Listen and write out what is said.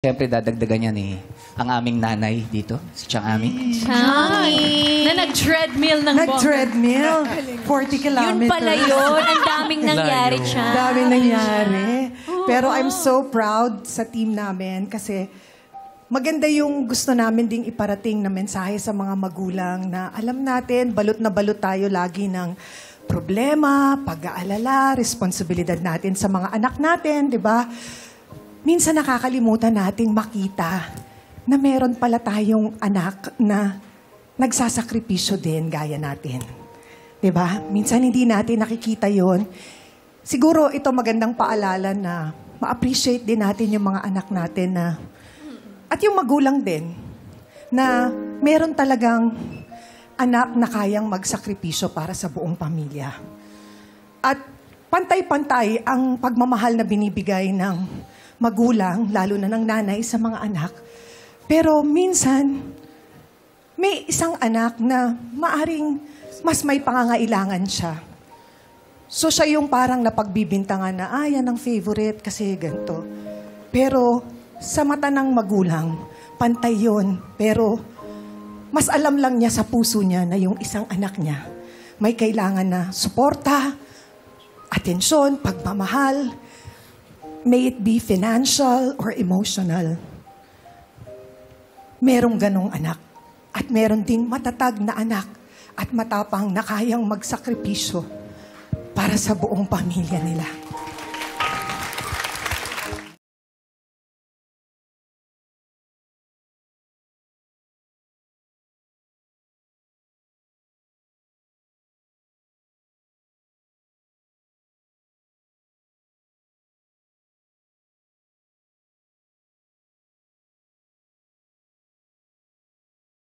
Siyempre, dadagdagan niya ni ang aming nanay dito, si Chang Ami. Na nag-treadmill ng Nag-treadmill. 40 kilometers. Yun pala yun. Ang daming nangyari, Chang. Daming nangyari. Pero I'm so proud sa team namin kasi maganda yung gusto namin ding iparating na mensahe sa mga magulang na alam natin, balot na balot tayo lagi ng problema, pag-aalala, responsibilidad natin sa mga anak natin, di ba? Minsan nakakalimutan nating makita na meron pala tayong anak na nagsasakripisyo din gaya natin. 'Di ba? Minsan hindi natin nakikita yon. Siguro ito magandang paalala na ma-appreciate din natin yung mga anak natin na at yung magulang din na meron talagang anak na kayang magsakripisyo para sa buong pamilya. At pantay-pantay ang pagmamahal na binibigay ng magulang, lalo na ng nanay sa mga anak. Pero minsan, may isang anak na maaring mas may pangangailangan siya. So siya yung parang napagbibintangan na, yan ang favorite kasi ganito. Pero sa mata ng magulang, pantay yun. Pero mas alam lang niya sa puso niya na yung isang anak niya may kailangan na suporta, atensyon, pagmamahal, may it be financial or emotional. Merong ganong anak. At meron ding matatag na anak at matapang na kayang magsakripisyo para sa buong pamilya nila.